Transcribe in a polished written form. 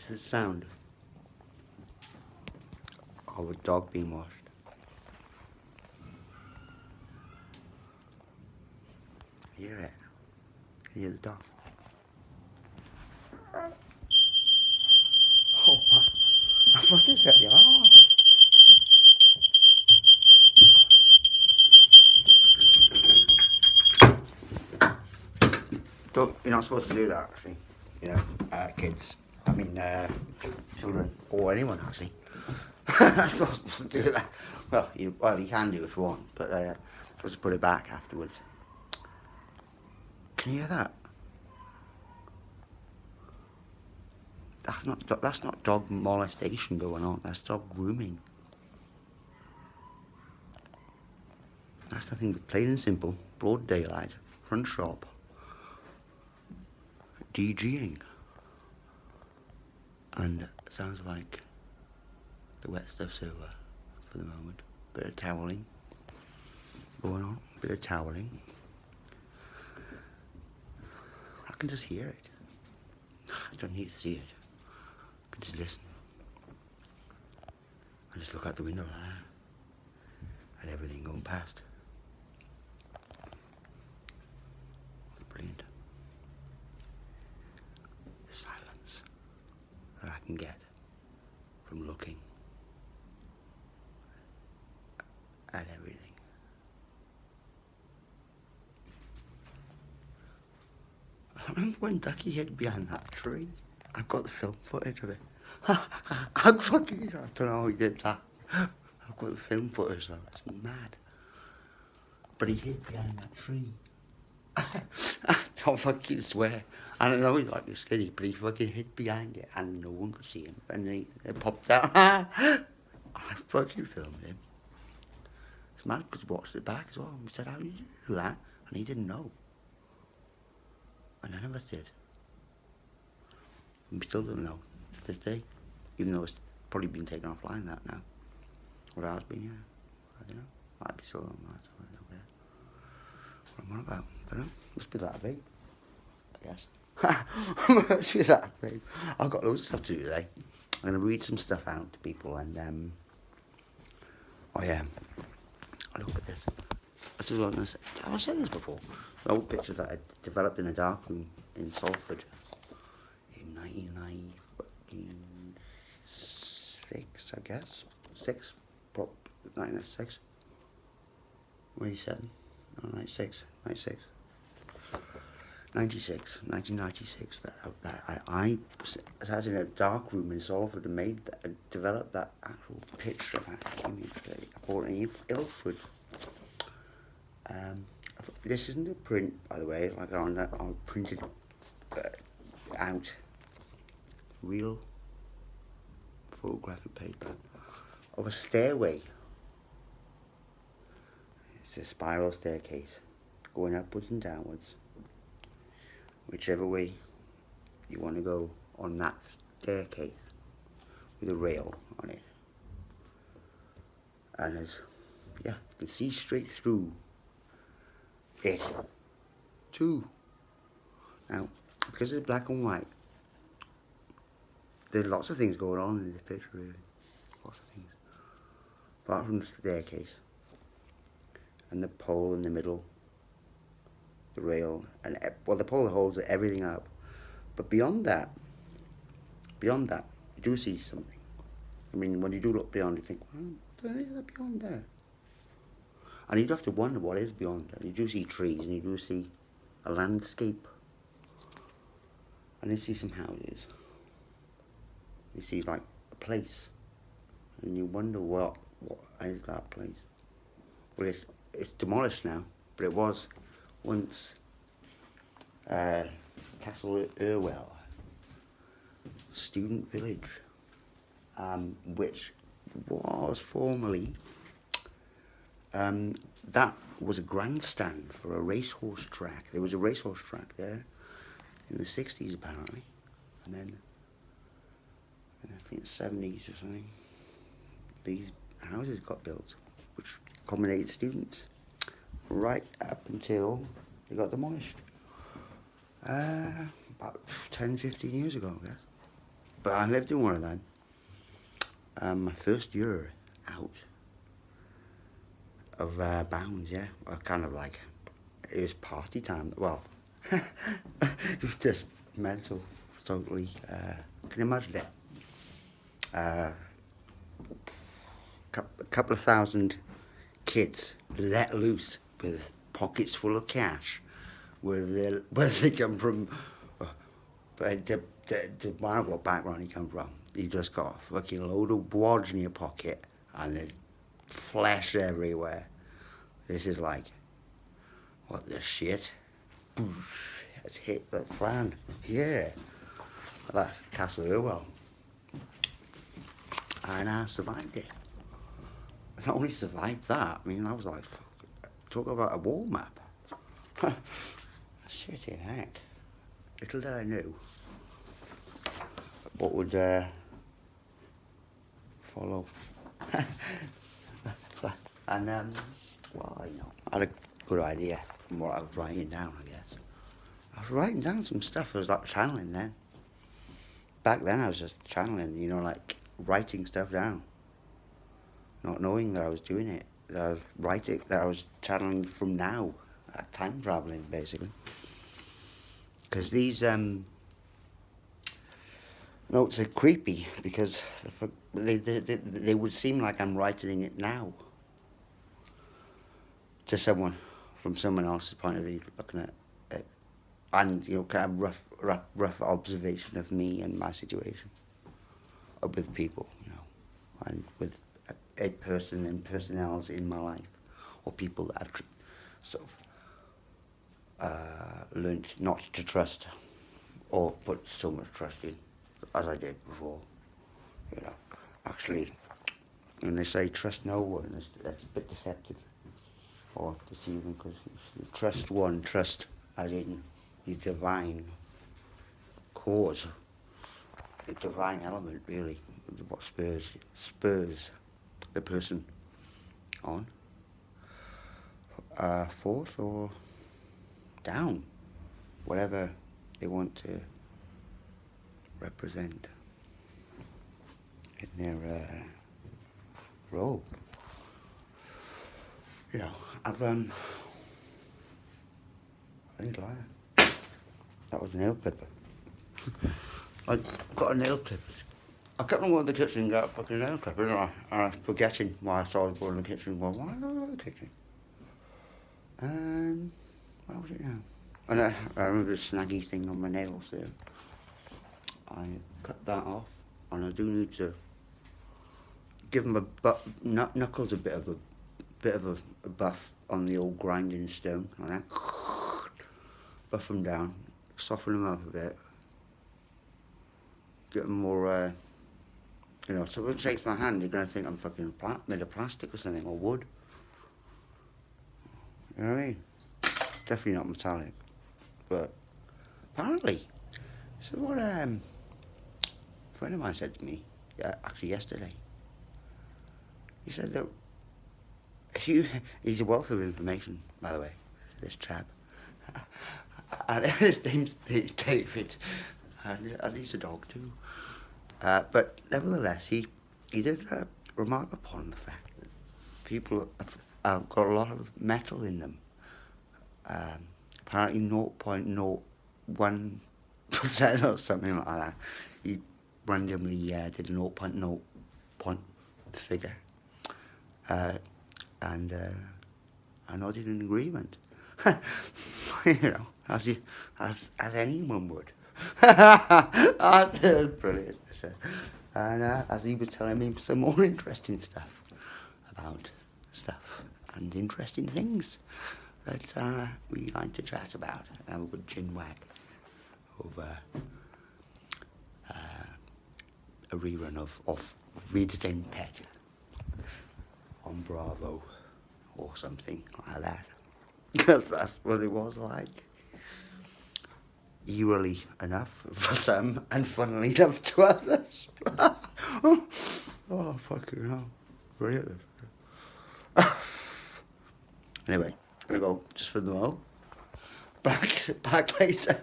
It's the sound of a dog being washed. Hear it? Can you hear the dog? Oh, man. I fucking set the alarm off. You're not supposed to do that, actually. You know, kids. I mean, children, or anyone, actually. I'm not supposed to do that. Well, you can do if you want, but just put it back afterwards. Can you hear that? That's not dog molestation going on. That's dog grooming. That's nothing but plain and simple, broad daylight, front shop, DGing. And it sounds like the wet stuff's over for the moment. Bit of toweling going on, bit of toweling. I can just hear it. I don't need to see it. I can just listen. I just look out the window there at everything going past. It's brilliant. The silence that I can get from looking at everything. I remember when Ducky hid behind that tree. I've got the film footage of it. I don't know how he did that. I've got the film footage though, it's mad. But he hid behind that tree. I don't fucking swear. I don't know he's like skinny, but he fucking hid behind it and no one could see him. And then it popped out. I fucking filmed him. It's mad because he watched it back as well. We said, how did you do that? And he didn't know. And none of us did. And we still don't know to this day. Even though it's probably been taken offline that now. Or has been, yeah. I don't know. Might be still on that somewhere out there. What am I on about? I don't know. Must be that big, I guess. Must be that big. I've got loads of stuff to do today. I'm going to read some stuff out to people and, oh yeah. Look at this. This is what I'm going to say. Have I said this before? The old picture that I developed in a dark room in Salford in 1996, I guess. 1996. 87. No, 1996. That I was in a dark room in Salford and developed that actual picture, that image that I bought in Ilford. This isn't a print, by the way, like I printed out real photographic paper of a stairway. It's a spiral staircase going upwards and downwards, whichever way you want to go on that staircase with a rail on it. And you can see straight through it too. Now, because it's black and white, there's lots of things going on in this picture, really. Lots of things. Apart from the staircase and the pole in the middle, the rail, and the pole holds everything up. But beyond that, you do see something. I mean, when you do look beyond, you think, well, there is that beyond there. And you'd have to wonder what is beyond there. You do see trees, and you do see a landscape. And you see some houses. You see, like, a place. And you wonder what is that place. Well, it's demolished now, but it was once Castle Irwell Student Village, which was formerly that was a grandstand for a racehorse track. There was a racehorse track there in the 60s apparently, and then I think the 70s or something, these houses got built, which accommodated students right up until they got demolished. About 10-15 years ago, I guess. But I lived in one of them. My first year out of Bounds, yeah. Well, kind of like, it was party time. Well, it was just mental, totally. Can you imagine it? A couple of thousand kids let loose with pockets full of cash, where they come from. The matter what background you come from, you just got a fucking load of wads in your pocket and there's flesh everywhere. This is like, what the shit? Boosh, it's hit the fan. Yeah. That's Castle Irwell. And I survived it. I not only survived that, I mean, I was like, fuck, talk about a war map. Shit in heck. Little did I know what would follow. And, well, you know, I had a good idea from what I was writing down, I guess. I was writing down some stuff. I was like channeling then. Back then I was just channeling, you know, like writing stuff down. Not knowing that I was doing it. That I was writing, that I was channeling from now. Time traveling, basically. Because these notes are creepy, because they would seem like I'm writing it now. To someone, from someone else's point of view, looking at it. And, you know, kind of rough observation of me and my situation. Or with people, you know. And with a person and personnels in my life. Or people that I've sort of learned not to trust. Or put so much trust in, as I did before. You know, actually, when they say trust no one, that's a bit deceptive. Or deceiving, because you trust one, trust as in the divine cause, the divine element, really, what spurs the person on, forth or down, whatever they want to represent in their role. You know, I didn't lie. That was a nail clipper. I got a nail clipper. I kept on going to the kitchen and got a fucking nail clipper, didn't I? And I was forgetting why I saw I was going to the kitchen. Well, why did I go to the kitchen? Where was it now? And I remember the snaggy thing on my nails there. I cut that off, and I do need to give them knuckles a bit of a buff on the old grinding stone, and then buff them down, soften them up a bit, get them more, you know, so when it shakes my hand, they're going to think I'm fucking made of plastic or something, or wood. You know what I mean? Definitely not metallic, but apparently, so what a friend of mine said to me, actually yesterday, he said that he's a wealth of information, by the way, this chap. And his name's David, and he's a dog too. But nevertheless, he did remark upon the fact that people have got a lot of metal in them. Apparently 0.01% or something like that. He randomly did a 0.0 point figure. And I nodded in agreement. You know, as anyone would. That was brilliant. And as he was telling me some more interesting stuff about stuff and interesting things that we like to chat about and have a good chin wag over a rerun of Vida Den Pet on Bravo or something like that, because that's what it was like. Eerily enough for some, and funnily enough to others. Oh, fucking hell. Brilliant. Anyway, I'm gonna go just for the moment. Back later.